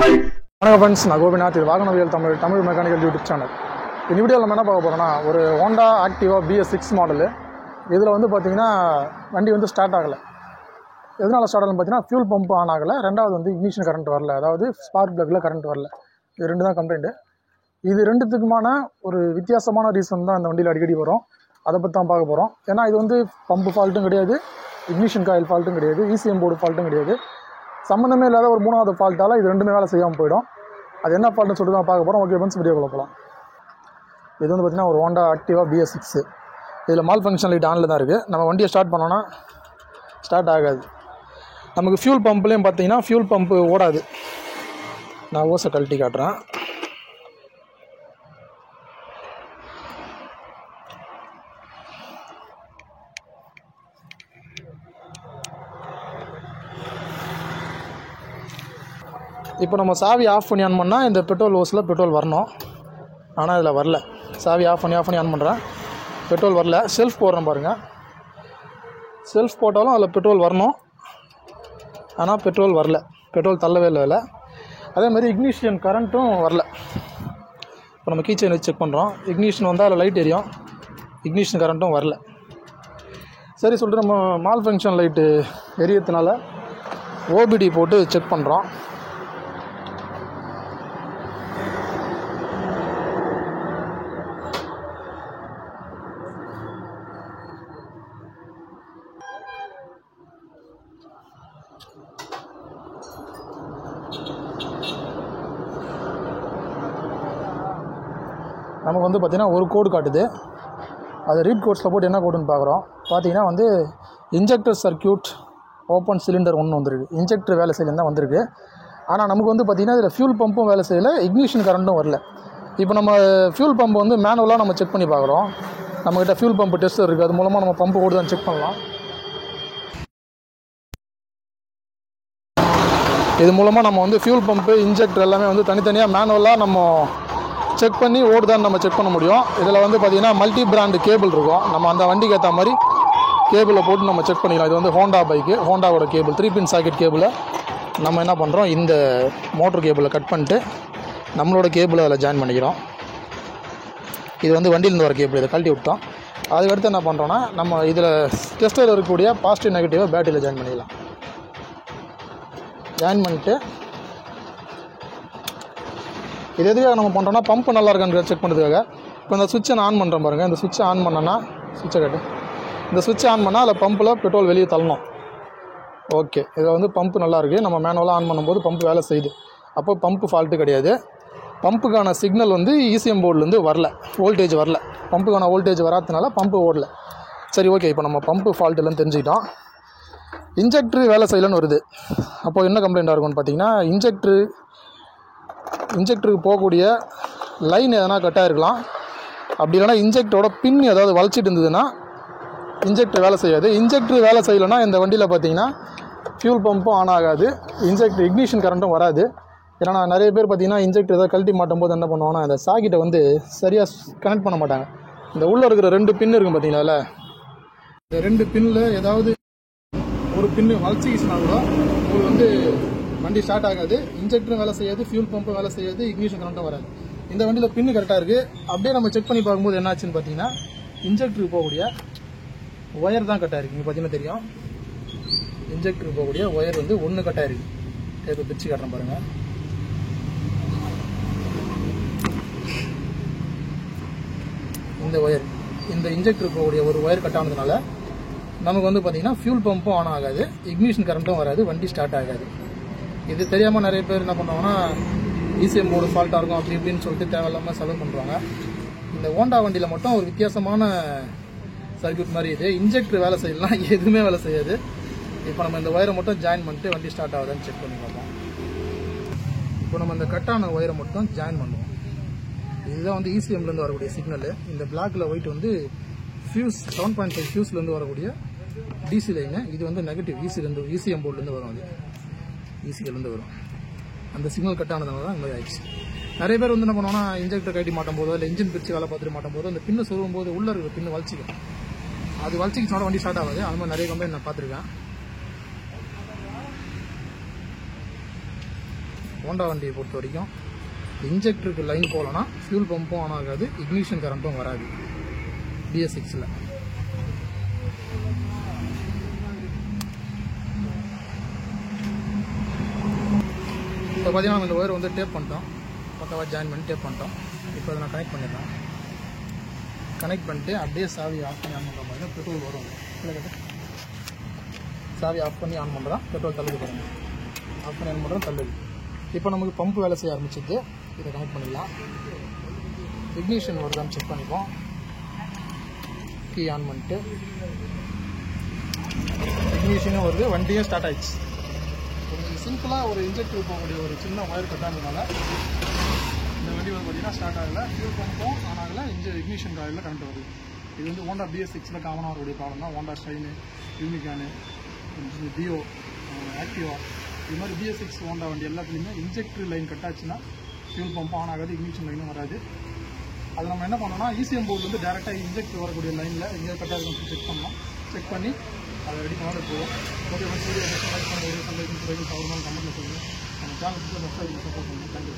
வணக்கம் ஃப்ரெண்ட்ஸ், நான் கோபிநாத். இது வாகனவியல் தமிழ் மெக்கானிக்கல் யூடியூப் சேனல். இந்த வீடியோவில் நம்ம என்ன பார்க்க போகிறோம்னா, ஒரு ஹோண்டா ஆக்டிவா BS6 மாடலு. இதில் வந்து பார்த்தீங்கன்னா வண்டி வந்து ஸ்டார்ட் ஆகலை. எதனால் ஸ்டார்ட் ஆகலன்னு பார்த்தீங்கன்னா, ஃபியூல் பம்ப் ஆன் ஆகலை, ரெண்டாவது வந்து இக்னிஷன் கரண்ட் வரல, அதாவது ஸ்பார்க் ப்ளக்கில் கரண்ட் வரல. இது ரெண்டு தான் கம்ப்ளைண்ட்டு. இது ரெண்டுத்துக்குமான ஒரு வித்தியாசமான ரீசன் தான் இந்த வண்டியில் அடிக்கடி வரும். அதை பற்றி தான் பார்க்க போகிறோம். ஏன்னா இது வந்து பம்பு ஃபால்ட்டும் கிடையாது, இக்னிஷன் காயில் ஃபால்ட்டும் கிடையாது, ECM போர்டு ஃபால்ட்டும் கிடையாது. சம்மந்தமே இல்லாத ஒரு மூணாவது ஃபால்ட்டால் இது ரெண்டுமே வேலை செய்யாமல் போயிடும். அது என்ன ஃபால்ட்னு சொல்லிட்டு தான் பார்க்க போகிறோம். ஓகே ஃப்ரெண்ட்ஸ், வீடியோக்குள்ள போகலாம். இது வந்து பார்த்திங்கன்னா ஒரு ஹோண்டா ஆக்டிவா BS6. இதில் மால் ஃபங்க்ஷன் லைட் ஆனில் தான் இருக்குது. நம்ம வண்டியை ஸ்டார்ட் பண்ணோன்னா ஸ்டார்ட் ஆகாது. நமக்கு ஃபியூல் பம்ப்லேயும் பார்த்தீங்கன்னா ஃபியூல் பம்ப்பு ஓடாது. நான் ஓசை கழட்டி காட்டுறேன். இப்போ நம்ம சாவி ஆஃப் பண்ணி ஆன் பண்ணால் இந்த பெட்ரோல் ஓஸில் பெட்ரோல் வரணும். ஆனால் இதில் வரல. சாவி ஆஃப் பண்ணி ஆன் பண்ணுறேன், பெட்ரோல் வரல. செல்ஃப் போடுறேன் பாருங்கள், செல்ஃப் போட்டாலும் அதில் பெட்ரோல் வரணும், ஆனால் பெட்ரோல் வரல. பெட்ரோல் தள்ளவே இல்லை. அதேமாதிரி இக்னிஷன் கரண்ட்டும் வரல. இப்போ நம்ம கீ செயின் வச்சு செக் பண்ணுறோம். இக்னிஷன் வந்தால் அதில் லைட் எரியும், இக்னிஷன் கரண்ட்டும் வரல. சரி சொல்லிட்டு நம்ம மால் ஃபங்க்ஷன் லைட்டு எரியறதுனால OBD போட்டு செக் பண்ணுறோம். நமக்கு வந்து பார்த்திங்கன்னா ஒரு கோடு காட்டுது. அது ரீட் கோட்ஸில் போட்டு என்ன கோடுன்னு பார்க்குறோம். பார்த்தீங்கன்னா வந்து இன்ஜெக்டர் சர்க்யூட் ஓப்பன் சிலிண்டர் ஒன்று வந்திருக்கு. இன்ஜெக்டர் வேலை செய்யலன்னு தான் வந்திருக்கு. ஆனால் நமக்கு வந்து பார்த்திங்கன்னா இதில் ஃபியூல் பம்பும் வேலை செய்யலை, இக்னிஷன் கரண்ட்டும் வரல. இப்போ நம்ம ஃபியூல் பம்பு வந்து மேனுவலாக நம்ம செக் பண்ணி பார்க்குறோம். நம்மக்கிட்ட ஃபியூல் பம்பு டெஸ்டர் இருக்குது, அது மூலமாக நம்ம பம்பு ஓடுதான் செக் பண்ணலாம். இது மூலமாக நம்ம வந்து ஃபியூல் பம்பு இன்ஜெக்டர் எல்லாமே வந்து தனித்தனியாக மேனுவலாக நம்ம செக் பண்ணி ஓடுதான்னு நம்ம செக் பண்ண முடியும். இதில் வந்து பார்த்திங்கன்னா மல்டி பிராண்டு கேபிள் இருக்கும். நம்ம அந்த வண்டிக்கு ஏற்ற மாதிரி கேபிளை போட்டு நம்ம செக் பண்ணிக்கலாம். இது வந்து ஹோண்டா பைக்கு, ஹோண்டாவோட கேபிள் 3 பின் சாக்கெட் கேபிளை நம்ம என்ன பண்ணுறோம், இந்த மோட்டர் கேபிளை கட் பண்ணிட்டு நம்மளோட கேபிளை அதில் ஜாயின் பண்ணிக்கிறோம். இது வந்து வண்டியிலேருந்து வர கேபிள், இதை கழட்டி விட்டோம். அதுக்கடுத்து என்ன பண்ணுறோன்னா, நம்ம இதில் டெஸ்டரில் இருக்கக்கூடிய பாசிட்டிவ் நெகட்டிவாக பேட்டரியில் ஜாயின் பண்ணிக்கலாம். ஜாயின் பண்ணிட்டு இது எதுக்காக நம்ம பண்ணுறோன்னா, பம்பு நல்லா இருக்கான்னு செக் பண்ணுறதுக்காக. இப்போ இந்த சுவிட்சை நான் ஆன் பண்ணுறேன் பாருங்கள். இந்த சுவிட்சை ஆன் பண்ணோன்னா, சுவிட்சை கட்டு, இந்த சுவிட்சை ஆன் பண்ணால் அதில் பம்பில் பெட்ரோல் வெளியே தள்ளணும். ஓகே, இதில் வந்து பம்பு நல்லாயிருக்கு. நம்ம மேனுவலாக ஆன் பண்ணும்போது பம்பு வேலை செய்யுது. அப்போ பம்பு ஃபால்ட்டு கிடையாது. பம்புக்கான சிக்னல் வந்து ECM போர்ட்லேருந்து வரல, வோல்டேஜ் வரல. பம்புக்கான வோல்டேஜ் வராதனால பம்பு ஓடல. சரி, ஓகே. இப்போ நம்ம பம்பு ஃபால்ட் இல்லைன்னு தெரிஞ்சுக்கிட்டோம். இன்ஜெக்ட்ரு வேலை செய்யலன்னு வருது. அப்போது என்ன கம்ப்ளைண்ட்டாக இருக்கும்னு பார்த்தீங்கன்னா, இன்ஜெக்டருக்கு போகக்கூடிய லைன் எதனா கட்டாக இருக்கலாம். அப்படி இல்லைனா இன்ஜெக்டரோட பின் ஏதாவது வளைச்சிட்டு இருந்ததுன்னா இன்ஜெக்டர் வேலை செய்யாது. இன்ஜெக்டர் வேலை செய்யலைன்னா இந்த வண்டியில் பார்த்தீங்கன்னா ஃபியூல் பம்பும் ஆன் ஆகாது, இக்னிஷன் கரண்ட்டும் வராது. ஏன்னா நிறைய பேர் பார்த்தீங்கன்னா இன்ஜெக்டர் ஏதாவது கழட்டி மாட்டும் போது என்ன பண்ணுவாங்கன்னா, இந்த சாக்கெட்டை வந்து சரியாக கனெக்ட் பண்ண மாட்டாங்க. இந்த உள்ளே இருக்கிற 2 பின் இருக்கும் பார்த்தீங்களா, இந்த 2 பின்னில் ஏதாவது ஒரு பின்னு வளைச்சிக்கிச்சுனா கூட உங்களுக்கு வந்து வண்டி ஸ்டார்ட் ஆகாது. இன்ஜெக்டரும் வேலை செய்யாது, ஃபியூல் பம்பும் வேலை செய்யாது, இக்னிஷன் கரண்ட்டும் வராது. இந்த வண்டியில் பின்னு கரெக்டாக இருக்குது. அப்படியே நம்ம செக் பண்ணி பார்க்கும்போது என்னாச்சுன்னு பார்த்தீங்கன்னா, இன்ஜெக்டருக்கு போகக்கூடிய ஒயர் தான் கட்டாக இருக்குது. இங்கே பார்த்தீங்கன்னா தெரியும், இன்ஜெக்டருக்கு போகக்கூடிய ஒயர் வந்து 1 கட்டாக இருக்குது. இப்போ பிரித்து காட்டுறேன் பாருங்கள். இந்த ஒயர், இந்த இன்ஜெக்டருக்கு போகக்கூடிய ஒரு ஒயர் கட் ஆனதுனால நமக்கு வந்து பார்த்தீங்கன்னா ஃபியூல் பம்பும் ஆன் ஆகாது, இக்னிஷன் கரண்ட்டும் வராது, வண்டி ஸ்டார்ட் ஆகாது. இது தெரியாமல் நிறைய பேர் என்ன பண்ணுவாங்கன்னா, ECM போர்டு ஃபால்ட்டாக இருக்கும் அப்படி இப்படின்னு சொல்லிட்டு தேவையில்லாமல் செலவு பண்ணுறாங்க. இந்த ஹோண்டா வண்டியில் மட்டும் ஒரு வித்தியாசமான சர்க்யூட் மாதிரி இது. இன்ஜெக்டர் வேலை செய்யலாம், எதுவுமே வேலை செய்யாது. இப்போ நம்ம இந்த ஒயரை மட்டும் ஜாயின் பண்ணிட்டு வண்டி ஸ்டார்ட் ஆகுதுன்னு செக் பண்ணி பார்ப்போம். இப்போ நம்ம இந்த கட்டான ஒயரை மட்டும் ஜாயின் பண்ணுவோம். இதுதான் வந்து ECMலேருந்து வரக்கூடிய சிக்னல். இந்த பிளாக்ல ஒயிட் வந்து ஃபியூஸ் 7.5 ஃபியூஸ்லேருந்து வரக்கூடிய DC லைனு. இது வந்து நெகட்டிவ் ECM போர்ட்லேருந்து வரும். அது ECLலேருந்து வரும். அந்த சிக்னல் கட் ஆனதுனால தான் இந்த மாதிரி ஆயிடுச்சு. நிறைய பேர் வந்து என்ன பண்ணுவாங்கன்னா, இன்ஜெக்டர் கட்டி மாட்டும் போதோ இல்லை இன்ஜின் பிரித்து வேலை பார்த்துட்டு மாட்டும் போதோ அந்த பின்னை சொருகும் போது உள்ளே இருக்கிற பின்னு வலிச்சிக்கும். அது வலிச்சிக்கிச்சோட வண்டி ஸ்டார்ட் ஆகாது. அது மாதிரி நிறைய கம்பெனி நான் பார்த்துருக்கேன். ஹோண்டா வண்டியை பொறுத்த வரைக்கும் இன்ஜெக்டருக்கு லைன் போகலன்னா ஃபியூல் பம்பும் ஆன் ஆகாது, இக்னிஷன் கரண்ட்டும் வராது BS6ல். இப்போ பார்த்தீங்கன்னா நம்ம இந்த ஒயர் வந்து டேப் பண்ணிட்டோம், பக்கவாக ஜாயின் பண்ணி டேப் பண்ணிட்டோம். இப்போ அதை நான் கனெக்ட் பண்ணிடுறேன். கனெக்ட் பண்ணிட்டு அப்படியே சாவி ஆஃப் பண்ணி ஆன் பண்ணுற மாதிரி பெட்ரோல் வரும். சாவி ஆஃப் பண்ணி ஆன் பண்ணுறா பெட்ரோல் தள்ளுது பாருங்க. ஆஃப் பண்ணி ஆன் பண்ணுறோம், தள்ளுது. இப்போ நமக்கு பம்பு வேலை செய்ய ஆரம்பிச்சிது. இதை கனெக்ட் பண்ணிடலாம். இக்னிஷன் வருதான்னு செக் பண்ணிப்போம். கீ ஆன் பண்ணிட்டு இக்னிஷனும் வருது, வண்டியும் ஸ்டார்ட் ஆயிடுச்சு. ஒரு சிம்பிளாக ஒரு இன்ஜெக்டர் போகக்கூடிய ஒரு சின்ன ஒயர் கட்டானதுனால இந்த வண்டி வந்து பார்த்தீங்கன்னா ஸ்டார்ட் ஆகலை, ஃபியூல் பம்பும் ஆன் ஆகலை, இக்னிஷன் காயில் கரண்ட் வருது. இது வந்து ஹோண்டா BS6ல் காமனாக வரக்கூடிய ப்ராப்ளம் தான். ஹோண்டா ஷைனு, யூனிகானு, டியோ, ஆக்டிவா, இது மாதிரி BS6 ஹோண்டா வண்டி எல்லாத்துலேயுமே இன்ஜெக்டர் லைன் கட்டாச்சுன்னா ஃபியூல் பம்பும் ஆன் ஆகாது, இக்னிஷன் லைனும் வராது. அது நம்ம என்ன பண்ணோம்னா ECM போர்டு வந்து டேரெக்டாக இன்ஜெக்ட் வரக்கூடிய லைனில் எங்கேயாவது கட்டாக இருக்கும் செக் பண்ணலாம். செக் பண்ணி அதை ரெடி பண்ணாலும் போகும். ஓகே, வீடியோ லைக் பண்ணுங்கள். கமெண்ட்டில் சொல்லுங்கள். நம்ம சேனலுக்கு சப்ஸ்கிரைப் பண்ணி சப்போர்ட் பண்ணுங்கள். தேங்க்யூ.